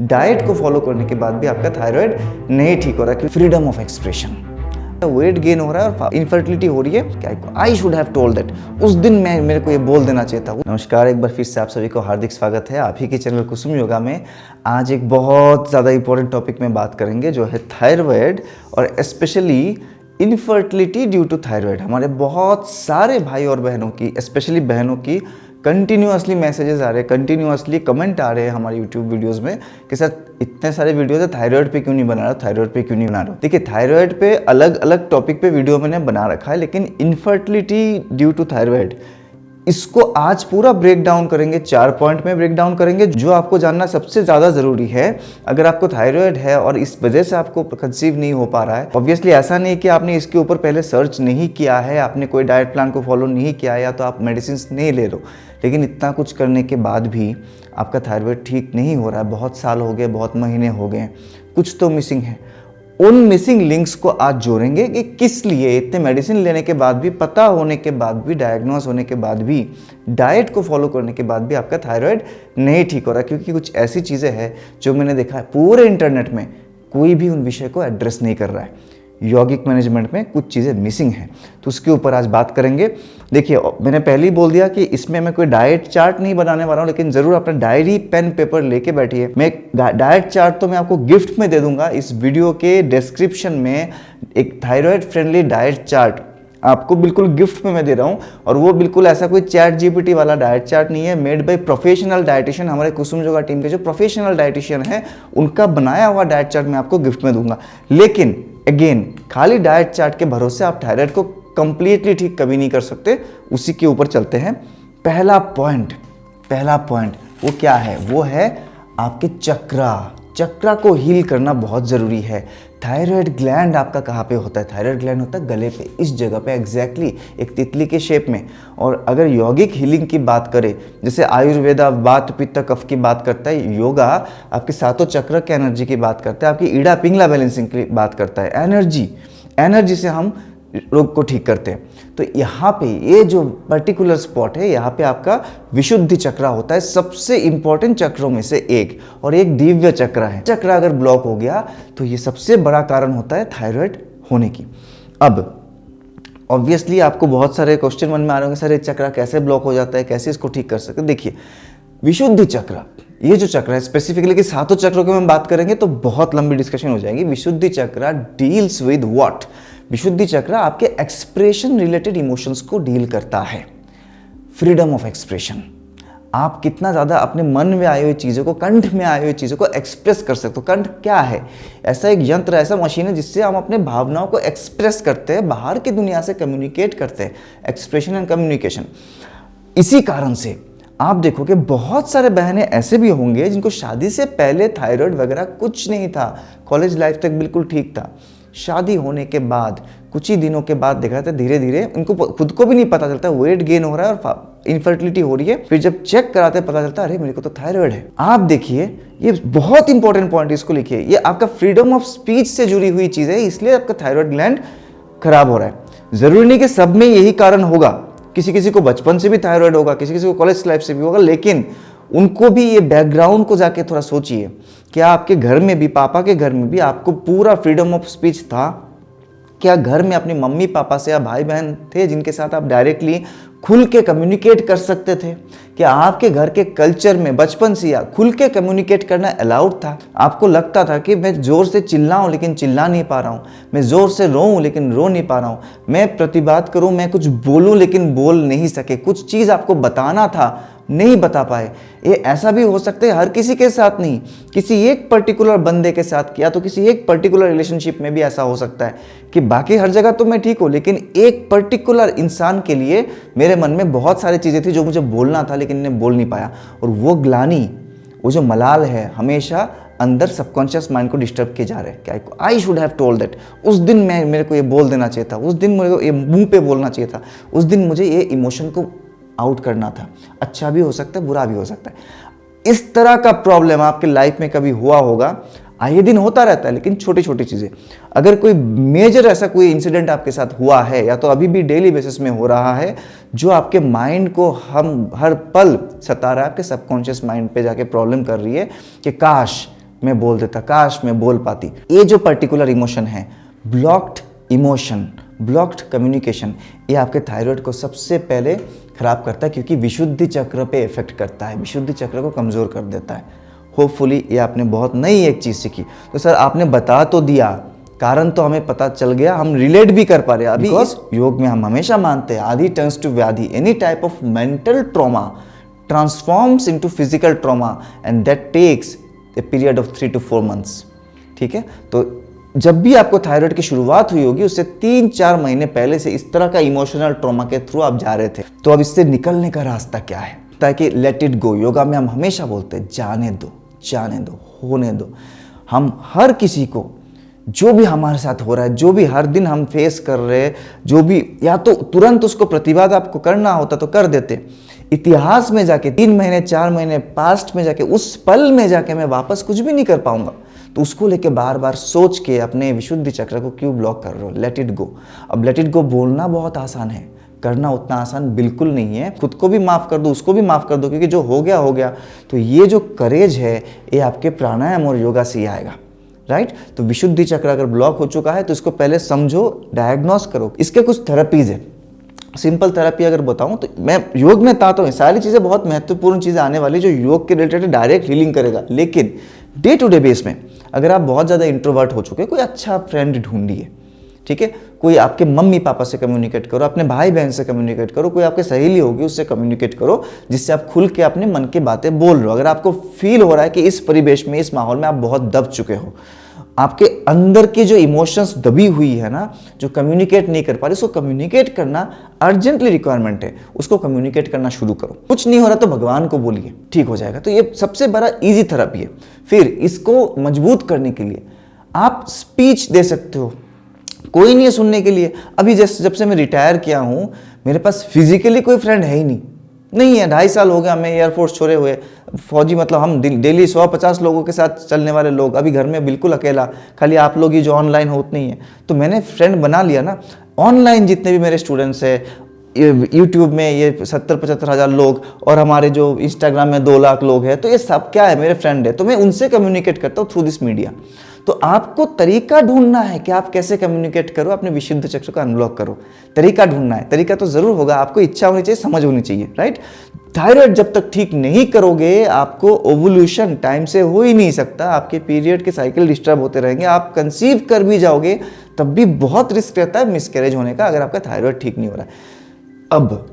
Diet को follow करने के बाद भी आपका थायराइड नहीं ठीक हो रहा है। Freedom of expression, weight gain हो रहा है और इनफर्टिलिटी हो रही है। I should have told that. उस दिन मेरे को ये बोल देना चाहिए था। नमस्कार, एक बार फिर से आप सभी को हार्दिक स्वागत है आप ही के चैनल कुसुम योगा में। आज एक बहुत ज़्यादा इंपॉर्टेंट टॉपिक में बात करेंगे जो है थायराइड और specially infertility due to thyroid. हमारे बहुत सारे भाई और बहनों की, स्पेशली बहनों की कंटिन्यूअसली मैसेजेस आ रहे हैं, कंटिन्यूअसली कमेंट आ रहे हैं हमारे यूट्यूब वीडियोस में कि सर इतने सारे वीडियोस है, थायराइड पे क्यों नहीं बना रहा, थायराइड पे क्यों नहीं बना रहा। देखिए, थायराइड पे अलग अलग टॉपिक पे वीडियो मैंने बना रखा है, लेकिन इनफर्टिलिटी ड्यू टू थायराइड इसको आज पूरा ब्रेक डाउन करेंगे। 4 पॉइंट में ब्रेक डाउन करेंगे जो आपको जानना सबसे ज़्यादा ज़रूरी है। अगर आपको थायराइड है और इस वजह से आपको कंसीव नहीं हो पा रहा है, ऑब्वियसली ऐसा नहीं कि आपने इसके ऊपर पहले सर्च नहीं किया है, आपने कोई डाइट प्लान को फॉलो नहीं किया है या तो आप मेडिसिन नहीं ले लो, लेकिन इतना कुछ करने के बाद भी आपका थायराइड ठीक नहीं हो रहा है, बहुत साल हो गए, बहुत महीने हो गए, कुछ तो मिसिंग है। उन मिसिंग लिंक्स को आज जोड़ेंगे कि किस लिए इतने मेडिसिन लेने के बाद भी, पता होने के बाद भी, डायग्नोस होने के बाद भी, डाइट को फॉलो करने के बाद भी आपका थायराइड नहीं ठीक हो रहा। क्योंकि कुछ ऐसी चीज़ें हैं जो मैंने देखा है पूरे इंटरनेट में कोई भी उन विषय को एड्रेस नहीं कर रहा है। यौगिक मैनेजमेंट में कुछ चीज़ें मिसिंग हैं, तो उसके ऊपर आज बात करेंगे। देखिए, मैंने पहले ही बोल दिया कि इसमें मैं कोई डाइट चार्ट नहीं बनाने वाला हूँ, लेकिन ज़रूर अपना डायरी पेन पेपर लेके बैठिए। मैं एक डाइट चार्ट तो मैं आपको गिफ्ट में दे दूंगा। इस वीडियो के डिस्क्रिप्शन में एक थायराइड फ्रेंडली डाइट चार्ट आपको बिल्कुल गिफ्ट में मैं दे रहा हूँ, और वो बिल्कुल ऐसा कोई चैट जीपीटी वाला डाइट चार्ट नहीं है, मेड बाय प्रोफेशनल डाइटिशियन। हमारे कुसुम योगा टीम के जो प्रोफेशनल डाइटिशियन है उनका बनाया हुआ डाइट चार्ट मैं आपको गिफ्ट में दूंगा। लेकिन अगेन, खाली डाइट चार्ट के भरोसे आप थायराइड को कंप्लीटली ठीक कभी नहीं कर सकते। उसी के ऊपर चलते हैं। पहला पॉइंट वो क्या है? वो है आपके चक्रा को हील करना बहुत ज़रूरी है। थायराइड ग्लैंड आपका कहाँ पे होता है? थायराइड ग्लैंड होता है गले पे, इस जगह पे एग्जैक्टली, एक तितली के शेप में। और अगर यौगिक हीलिंग की बात करें, जैसे आयुर्वेदा वात पित्त कफ की बात करता है, योगा आपके सातों चक्र के एनर्जी की बात करता है, आपकी ईड़ा पिंगला बैलेंसिंग की बात करता है। एनर्जी से हम रोग को ठीक करते हैं। तो यहाँ पे ये जो पर्टिकुलर स्पॉट है, यहाँ पे आपका विशुद्धि चक्र होता है, सबसे इंपॉर्टेंट चक्रों में से एक, और एक दिव्य चक्र है। चक्र अगर ब्लॉक हो गया तो ये सबसे बड़ा कारण होता है थायराइड होने की। अब ऑब्वियसली आपको बहुत सारे क्वेश्चन मन में आ रहे होंगे, सर ये चक्र कैसे ब्लॉक हो जाता है, कैसे इसको ठीक कर सकते हैं? देखिए, विशुद्धि चक्र, ये जो चक्र है स्पेसिफिकली कि सातों चक्रों की हम बात करेंगे तो बहुत लंबी डिस्कशन हो जाएगी। विशुद्धि चक्र डील्स विद व्हाट? विशुद्धि चक्र आपके एक्सप्रेशन रिलेटेड इमोशंस को डील करता है। फ्रीडम ऑफ एक्सप्रेशन, आप कितना ज़्यादा अपने मन में आई हुई चीज़ों को, कंठ में आई हुई चीज़ों को एक्सप्रेस कर सकते हो। कंठ क्या है? ऐसा एक यंत्र, ऐसा मशीन है जिससे हम अपने भावनाओं को एक्सप्रेस करते हैं, बाहर की दुनिया से कम्युनिकेट करते हैं। Expression and communication. इसी कारण से आप देखो कि बहुत सारे बहनें ऐसे भी होंगे जिनको शादी से पहले थायराइड वगैरह कुछ नहीं था, कॉलेज लाइफ तक बिल्कुल ठीक था। शादी होने के बाद कुछ ही दिनों के बाद देखा जाता है धीरे धीरे उनको खुद को भी नहीं पता चलता, वेट गेन हो रहा है और इनफर्टिलिटी हो रही है। फिर जब चेक कराते पता चलता है अरे मेरे को तो थायराइड है। आप देखिए, ये बहुत इंपॉर्टेंट पॉइंट, इसको लिखिए। ये आपका फ्रीडम ऑफ स्पीच से जुड़ी हुई चीज़ है, इसलिए आपका थायराइड ग्लैंड खराब हो रहा है। जरूरी नहीं कि सब में यही कारण होगा, किसी किसी को बचपन से भी थायराइड होगा, किसी किसी को कॉलेज लाइफ से भी होगा, लेकिन उनको भी ये बैकग्राउंड को जाके थोड़ा सोचिए। क्या आपके घर में भी, पापा के घर में भी आपको पूरा फ्रीडम ऑफ स्पीच था? क्या घर में अपनी मम्मी पापा से या भाई बहन थे जिनके साथ आप डायरेक्टली खुल के कम्युनिकेट कर सकते थे? क्या आपके घर के कल्चर में बचपन से या खुल के कम्युनिकेट करना अलाउड था? आपको लगता था कि मैं ज़ोर से चिल्लाऊं लेकिन चिल्ला नहीं पा रहा हूं, मैं ज़ोर से रोऊं लेकिन रो नहीं पा रहा हूं, मैं प्रतिबाद करूं, मैं कुछ बोलूं लेकिन बोल नहीं सके, कुछ चीज़ आपको बताना था नहीं बता पाए। ये ऐसा भी हो सकता है, हर किसी के साथ नहीं, किसी एक पर्टिकुलर बंदे के साथ किया तो किसी एक पर्टिकुलर रिलेशनशिप में भी ऐसा हो सकता है कि बाकी हर जगह तो मैं ठीक हूँ, लेकिन एक पर्टिकुलर इंसान के लिए मेरे मन में बहुत सारी चीज़ें थी जो मुझे बोलना था लेकिन मैं बोल नहीं पाया। और वो ग्लानि, वो जो मलाल है, हमेशा अंदर सबकॉन्शियस माइंड को डिस्टर्ब किए जा रहे हैं। क्या I should have told that, उस दिन मेरे को ये बोल देना चाहिए था, उस दिन मेरे को ये मुंह पे बोलना चाहिए था, उस दिन मुझे ये इमोशन को आउट करना था। अच्छा भी हो सकता है, बुरा भी हो सकता है। इस तरह का प्रॉब्लम आपके लाइफ में कभी हुआ होगा? आए दिन होता रहता है, लेकिन छोटी छोटी चीज़ें। अगर कोई मेजर ऐसा कोई इंसिडेंट आपके साथ हुआ है या तो अभी भी डेली बेसिस में हो रहा है जो आपके माइंड को हम हर पल सता रहा है, आपके सबकॉन्शियस माइंड पे जाके प्रॉब्लम कर रही है कि काश मैं बोल देता, काश मैं बोल पाती। ये जो पर्टिकुलर इमोशन है, ब्लॉक्ड इमोशन, ब्लॉक्ड कम्युनिकेशन, ये आपके थायराइड को सबसे पहले खराब करता है, क्योंकि विशुद्धि चक्र पे इफेक्ट करता है, विशुद्धि चक्र को कमज़ोर कर देता है। होपफुली ये आपने बहुत नई एक चीज़ सीखी। तो सर आपने बता तो दिया, कारण तो हमें पता चल गया, हम रिलेट भी कर पा रहे हैं। अभी इस योग में हम हमेशा मानते हैं आदि टर्न्स टू व्याधि, any type of mental trauma transforms into physical trauma and that takes a period of 3 to 4 months। ठीक है, तो जब भी आपको थायराइड की शुरुआत हुई होगी उससे 3-4 महीने पहले से इस तरह का इमोशनल ट्रॉमा के थ्रू आप जा रहे थे। तो अब इससे निकलने का रास्ता क्या है? ताकि लेट इट गो। योगा में हम हमेशा बोलते हैं जाने दो, जाने दो, होने दो। हम हर किसी को जो भी हमारे साथ हो रहा है, जो भी हर दिन हम फेस कर रहे हैं, जो भी, या तो तुरंत उसको प्रतिवाद आपको करना होता तो कर देते। इतिहास में जाके 3 महीने 4 महीने पास्ट में जाके उस पल में जाके मैं वापस कुछ भी नहीं कर पाऊंगा, तो उसको लेके बार बार सोच के अपने विशुद्धि चक्र को क्यों ब्लॉक कर रहे हो? Let it go. अब लेट इट गो बोलना बहुत आसान है, करना उतना आसान बिल्कुल नहीं है। खुद को भी माफ़ कर दो, उसको भी माफ़ कर दो, क्योंकि जो हो गया हो गया। तो ये जो करेज है ये आपके प्राणायाम और योगा से ही आएगा, राइट? तो विशुद्धि चक्र अगर ब्लॉक हो चुका है तो इसको पहले समझो, डायग्नोस करो। इसके कुछ थेरेपीज है। सिंपल थेरेपी अगर बताऊं तो मैं योग में बताता हूँ, सारी चीज़ें बहुत महत्वपूर्ण चीज़ें आने वाली जो योग के रिलेटेड डायरेक्ट हीलिंग करेगा। लेकिन डे टू डे बेस में अगर आप बहुत ज़्यादा इंट्रोवर्ट हो चुके, कोई अच्छा फ्रेंड ढूंढिए, ठीक है? कोई आपके मम्मी पापा से कम्युनिकेट करो, अपने भाई बहन से कम्युनिकेट करो, कोई आपके सहेली होगी उससे कम्युनिकेट करो, जिससे आप खुल के अपने मन की बातें बोल रहे हो। अगर आपको फील हो रहा है कि इस परिवेश में, इस माहौल में आप बहुत दब चुके हो, आपके अंदर की जो इमोशंस दबी हुई है ना, जो कम्युनिकेट नहीं कर पा रही, उसको कम्युनिकेट करना अर्जेंटली रिक्वायरमेंट है। उसको कम्युनिकेट करना शुरू करो। कुछ नहीं हो रहा तो भगवान को बोलिए, ठीक हो जाएगा। तो ये सबसे बड़ा इजी थेरेपी है। फिर इसको मजबूत करने के लिए आप स्पीच दे सकते हो, कोई नहीं है सुनने के लिए। अभी जब से मैं रिटायर किया हूं, मेरे पास फिजिकली कोई फ्रेंड है ही नहीं है। 2.5 साल हो गया हमें एयरफोर्स छोड़े हुए, फौजी, मतलब हम डेली 150 लोगों के साथ चलने वाले लोग, अभी घर में बिल्कुल अकेला, खाली आप लोग ही जो ऑनलाइन हो उतनी है। तो मैंने फ्रेंड बना लिया ना ऑनलाइन। जितने भी मेरे स्टूडेंट्स हैं, यूट्यूब में ये 70-75 हज़ार लोग, और हमारे जो इंस्टाग्राम में 2 लाख लोग हैं, तो ये सब क्या है, मेरे फ्रेंड है। तो मैं उनसे कम्युनिकेट करता हूँ थ्रू दिस मीडिया। तो आपको तरीका ढूंढना है कि आप कैसे कम्युनिकेट करो, अपने विशुद्ध चक्र को अनलॉक करो। तरीका ढूंढना है, तरीका तो जरूर होगा, आपको इच्छा होनी चाहिए, समझ होनी चाहिए, राइट? थायराइड जब तक ठीक नहीं करोगे, आपको ओवुल्यूशन टाइम से हो ही नहीं सकता। आपके पीरियड के साइकिल डिस्टर्ब होते रहेंगे, आप कंसीव कर भी जाओगे तब भी बहुत रिस्क रहता है मिसकैरेज होने का, अगर आपका थायराइड ठीक नहीं हो रहा है। अब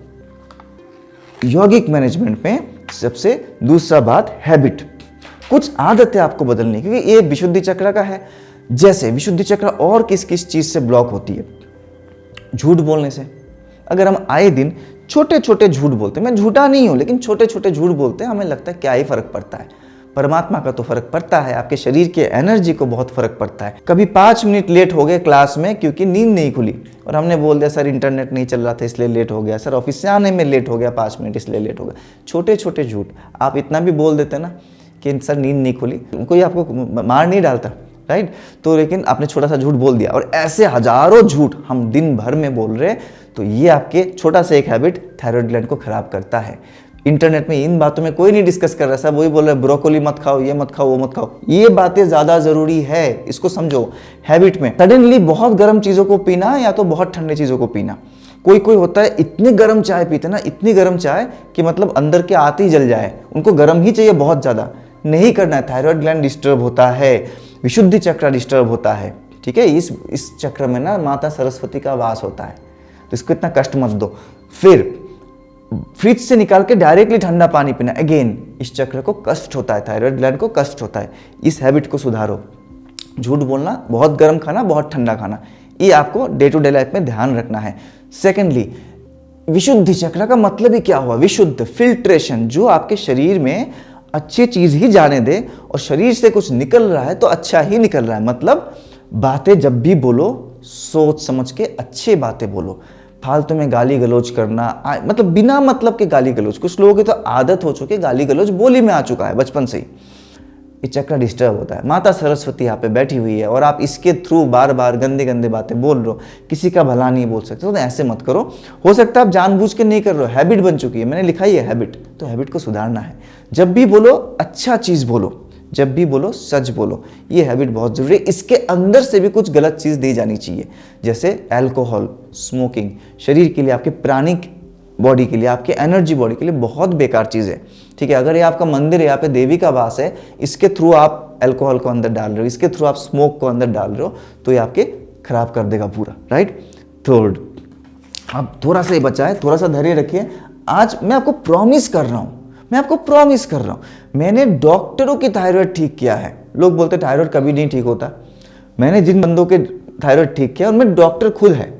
यौगिक मैनेजमेंट में सबसे दूसरा बात, हैबिट। कुछ आदतें आपको बदलनी, क्योंकि ये विशुद्धि चक्र का है। जैसे विशुद्धि चक्र और किस किस चीज से ब्लॉक होती है? झूठ बोलने से। अगर हम आए दिन छोटे छोटे झूठ बोलते हैं, मैं झूठा नहीं हूं, लेकिन छोटे छोटे झूठ बोलते हैं, हमें लगता है क्या ही फर्क पड़ता है। परमात्मा का तो फर्क पड़ता है, आपके शरीर के एनर्जी को बहुत फर्क पड़ता है। कभी 5 मिनट लेट हो गए क्लास में क्योंकि नींद नहीं खुली, और हमने बोल दिया सर इंटरनेट नहीं चल रहा था इसलिए लेट हो गया, सर ऑफिस से आने में लेट हो गया 5 मिनट इसलिए लेट हो गया। छोटे छोटे झूठ आप इतना भी बोल देते ना कि सर नींद नहीं खुली, कोई आपको मार नहीं डालता, राइट? तो लेकिन आपने छोटा सा झूठ बोल दिया, और ऐसे हजारों झूठ हम दिन भर में बोल रहे हैं। तो ये आपके छोटा सा एक हैबिट थायराइड ग्लैंड को खराब करता है। इंटरनेट में इन बातों में कोई नहीं डिस्कस कर रहा, सब वही बोल रहे हैं ब्रोकोली मत खाओ, ये मत खाओ, वो मत खाओ। ये बातें ज्यादा जरूरी है, इसको समझो। हैबिट में सडनली बहुत गर्म चीजों को पीना या तो बहुत ठंडे चीजों को पीना। कोई होता है इतनी गर्म चाय पीते ना, इतनी गर्म चाय कि मतलब अंदर के आते ही जल जाए, उनको गर्म ही चाहिए बहुत ज्यादा। नहीं करना है, थायराइड ग्लैंड डिस्टर्ब होता है, विशुद्धि चक्र डिस्टर्ब होता है, ठीक है? इस चक्र में ना माता सरस्वती का वास होता है, तो इसको इतना कष्ट मत दो। फिर फ्रिज से निकाल के डायरेक्टली ठंडा पानी पीना, अगेन इस चक्र को कष्ट होता है, थायराइड ग्लैंड को कष्ट होता है। इस हैबिट को सुधारो। झूठ बोलना, बहुत गर्म खाना, बहुत ठंडा खाना, ये आपको डे टू डे लाइफ में ध्यान रखना है। सेकेंडली, विशुद्धि चक्र का मतलब ही क्या हुआ? विशुद्ध, फिल्ट्रेशन, जो आपके शरीर में अच्छी चीज ही जाने दे, और शरीर से कुछ निकल रहा है तो अच्छा ही निकल रहा है। मतलब बातें जब भी बोलो सोच समझ के अच्छी बातें बोलो। फालतू में गाली गलौज करना, मतलब बिना मतलब के गाली गलौज, कुछ लोगों की तो आदत हो चुकी है, गाली गलौज बोली में आ चुका है बचपन से ही। ये चक्र डिस्टर्ब होता है। माता सरस्वती यहाँ पे बैठी हुई है और आप इसके थ्रू बार बार गंदे गंदे बातें बोल रहे हो, किसी का भला नहीं बोल सकते, तो ऐसे मत करो। हो सकता है आप जानबूझ के नहीं कर रहे हो, हैबिट बन चुकी है, मैंने लिखा ही है हैबिट, तो हैबिट को सुधारना है। जब भी बोलो अच्छा चीज बोलो, जब भी बोलो सच बोलो, ये हैबिट बहुत ज़रूरी है। इसके अंदर से भी कुछ गलत चीज़ दी जानी चाहिए, जैसे अल्कोहल, स्मोकिंग, शरीर के लिए, आपके प्राणिक बॉडी के लिए, आपके एनर्जी बॉडी के लिए बहुत बेकार चीज़ है, ठीक है। अगर ये आपका मंदिर है, यहाँ पे देवी का वास है, इसके थ्रू आप अल्कोहल को अंदर डाल रहे हो, इसके थ्रू आप स्मोक को अंदर डाल रहे हो, तो ये आपके खराब कर देगा पूरा, राइट। थर्ड, अब थोड़ा सा ही बचा है, थोड़ा सा धैर्य रखिए। आज मैं आपको प्रॉमिस कर रहा हूँ, मैंने डॉक्टरों की थायराइड ठीक किया है। लोग बोलते थायराइड कभी नहीं ठीक होता। मैंने जिन बंदों के थायराइड ठीक किया उनमें डॉक्टर खुद है,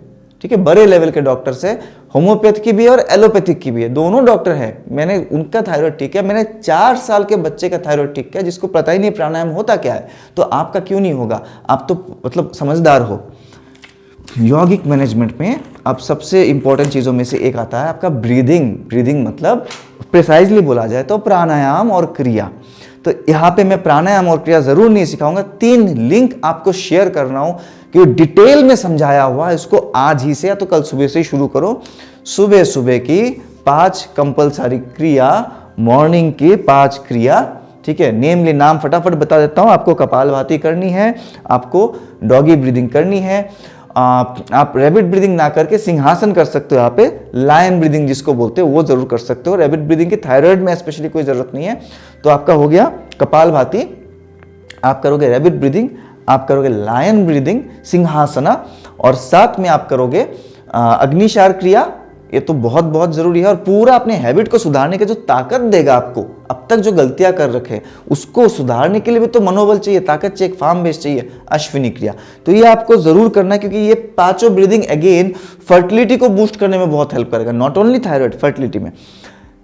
ठीक है, बड़े लेवल के डॉक्टर से, होम्योपैथ की भी है और एलोपैथिक की भी है, दोनों डॉक्टर हैं। मैंने उनका थायराइड ठीक किया। मैंने 4 साल के बच्चे का थायराइड ठीक किया जिसको पता ही नहीं प्राणायाम होता क्या है। तो आपका क्यों नहीं होगा? आप तो मतलब समझदार हो। यौगिक मैनेजमेंट में अब सबसे इंपॉर्टेंट चीज़ों में से एक आता है आपका ब्रीदिंग मतलब प्रिसाइजली बोला जाए तो प्राणायाम और क्रिया। तो यहाँ पे मैं प्राणायाम और क्रिया जरूर नहीं सिखाऊंगा, 3 लिंक आपको शेयर कर रहा हूँ कि डिटेल में समझाया हुआ है। इसको आज ही से या तो कल सुबह से ही शुरू करो। सुबह की 5 कंपलसरी क्रिया, मॉर्निंग की 5 क्रिया, ठीक है। नेमली नाम फटाफट बता देता हूँ। आपको कपालभाति करनी है, आपको डॉगी ब्रीदिंग करनी है, आप रैबिट ब्रीदिंग ना करके सिंहासन कर सकते हो। यहाँ पे लायन ब्रीदिंग जिसको बोलते हो वो जरूर कर सकते हो। रैबिट ब्रीदिंग की थायराइड में स्पेशली कोई जरूरत नहीं है। तो आपका हो गया कपालभाति, आप करोगे रैबिट ब्रीदिंग, आप करोगे लायन ब्रीदिंग, सिंहासना, और साथ में आप करोगे अग्निशार क्रिया। ये तो बहुत बहुत जरूरी है और पूरा अपने हैबिट को सुधारने की जो ताकत देगा आपको, अब तक जो गलतियां कर रखे उसको सुधारने के लिए भी तो मनोबल चाहिए, ताकत चाहिए, एक फार्म बेस चाहिए, अश्विनी क्रिया। तो ये आपको जरूर करना है क्योंकि ये 5 ब्रीदिंग अगेन फर्टिलिटी को बूस्ट करने में बहुत हेल्प करेगा, नॉट ओनली थायराइड, फर्टिलिटी में।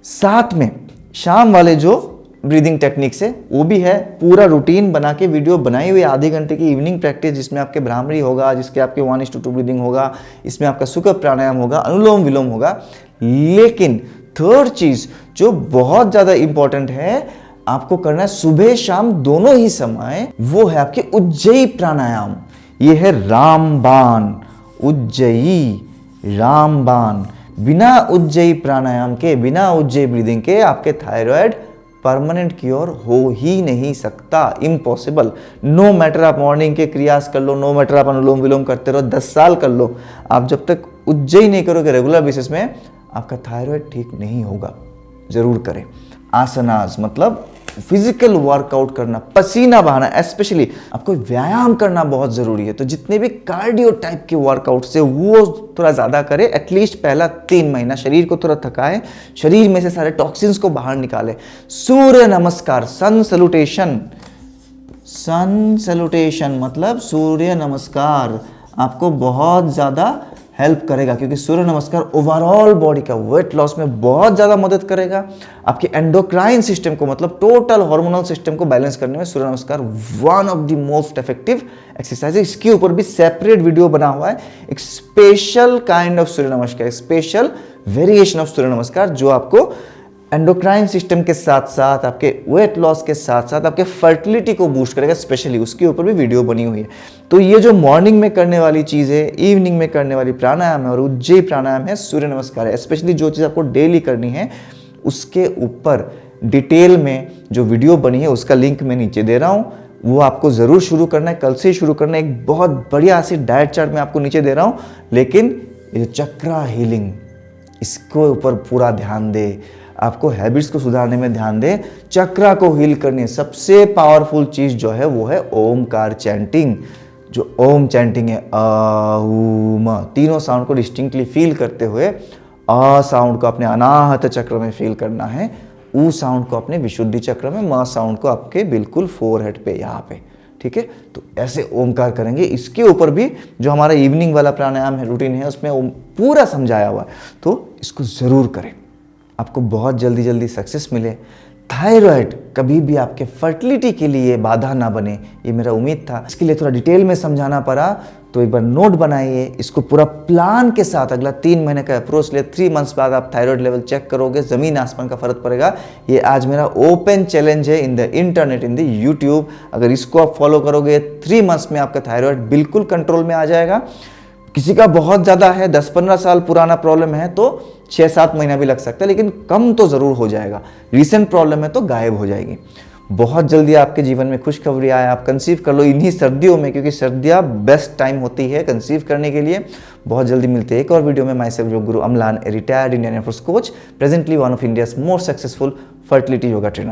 साथ में शाम वाले जो ब्रीदिंग टेक्निक्स है वो भी है, पूरा रूटीन बना के वीडियो बनाई हुई, आधे घंटे की इवनिंग प्रैक्टिस जिसमें आपके भ्रामरी होगा, जिसके आपके 1:2 ब्रीदिंग होगा, इसमें आपका सुखद प्राणायाम होगा, अनुलोम विलोम होगा। लेकिन थर्ड चीज जो बहुत ज्यादा इंपॉर्टेंट है, आपको करना है सुबह शाम दोनों ही समय, वो है आपके उज्जयी प्राणायाम। ये है रामबाण, उज्जयी रामबाण। बिना उज्जयी प्राणायाम के, बिना उज्जयी ब्रीदिंग के आपके थायराइड परमानेंट क्योर हो ही नहीं सकता, इम्पॉसिबल। नो मैटर आप मॉर्निंग के क्रियास कर लो, नो मैटर आप अनुलोम विलोम करते रहो, 10 साल कर लो, आप जब तक उज्जयी नहीं करोगे रेगुलर बेसिस में, आपका थायराइड ठीक नहीं होगा। जरूर करें। आसनास मतलब फिजिकल वर्कआउट करना, पसीना बहाना, स्पेशली आपको व्यायाम करना बहुत जरूरी है। तो जितने भी कार्डियो टाइप के वर्कआउट से वो थोड़ा ज्यादा करें, एटलीस्ट पहला 3 महीना शरीर को थोड़ा थकाए, शरीर में से सारे टॉक्सिन्स को बाहर निकाले। सूर्य नमस्कार, सन सैल्यूटेशन, सन सैल्यूटेशन मतलब सूर्य नमस्कार आपको बहुत ज्यादा हेल्प करेगा क्योंकि सूर्य नमस्कार ओवरऑल बॉडी का वेट लॉस में बहुत ज़्यादा मदद करेगा। आपके एंडोक्राइन सिस्टम को मतलब टोटल हार्मोनल सिस्टम को बैलेंस करने में सूर्य नमस्कार one of the most effective exercise है। इसके ऊपर भी सेपरेट वीडियो बना हुआ है, एक स्पेशल काइंड ऑफ सूर्य नमस्कार, स्पेशल वेरिएशन ऑफ सूर्य नमस्कार जो आपको एंडोक्राइन सिस्टम के साथ साथ, आपके वेट लॉस के साथ साथ आपके फर्टिलिटी को बूस्ट करेगा, स्पेशली उसके ऊपर भी वीडियो बनी हुई है। तो ये जो मॉर्निंग में करने वाली चीज़ है, इवनिंग में करने वाली प्राणायाम है और उज्जयी प्राणायाम है, सूर्य नमस्कार है, स्पेशली जो चीज़ आपको डेली करनी है उसके ऊपर डिटेल में जो वीडियो बनी है उसका लिंक मैं नीचे दे रहा हूँ, वो आपको ज़रूर शुरू करना है, कल से ही शुरू करना है। एक बहुत बढ़िया सी डाइट चार्ट मैं आपको नीचे दे रहा हूँ, लेकिन ये चक्रा हीलिंग इसको ऊपर पूरा ध्यान दे, आपको हैबिट्स को सुधारने में ध्यान दे, चक्रा को हील करनी है। सबसे पावरफुल चीज जो है वो है ओमकार चैंटिंग। जो ओम चैंटिंग है, अ तीनों साउंड को डिस्टिंक्टली फील करते हुए, अ साउंड को अपने अनाहत चक्र में फील करना है, ऊ साउंड को अपने विशुद्धि चक्र में, म साउंड को आपके बिल्कुल फोरहेड पे, यहाँ पे, ठीक है। तो ऐसे ओमकार करेंगे। इसके ऊपर भी जो हमारा इवनिंग वाला प्राणायाम है, रूटीन है, उसमें ओम पूरा समझाया हुआ है, तो इसको जरूर करें, आपको बहुत जल्दी सक्सेस मिले। थायराइड कभी भी आपके फर्टिलिटी के लिए बाधा ना बने, ये मेरा उम्मीद था। इसके लिए थोड़ा डिटेल में समझाना पड़ा, तो एक बार नोट बनाइए, इसको पूरा प्लान के साथ अगला 3 महीने का अप्रोच ले। 3 मंथ्स बाद आप थायराइड लेवल चेक करोगे, जमीन आसमान का फर्क पड़ेगा। ये आज मेरा ओपन चैलेंज है in the internet, in the YouTube. अगर इसको आप फॉलो करोगे 3 मंथ्स में आपका थायराइड बिल्कुल कंट्रोल में आ जाएगा। किसी का बहुत ज़्यादा है, 10-15 साल पुराना प्रॉब्लम है तो 6-7 महीना भी लग सकता है, लेकिन कम तो ज़रूर हो जाएगा। रीसेंट प्रॉब्लम है तो गायब हो जाएगी। बहुत जल्दी आपके जीवन में खुशखबरी आए, आप कंसीव कर लो इन्हीं सर्दियों में, क्योंकि सर्दियाँ बेस्ट टाइम होती है कंसीव करने के लिए। बहुत जल्दी मिलते हैं एक और वीडियो में। My self yoga guru Amlan, a retired Indian air force coach, presently one of India's most successful fertility yoga trainer.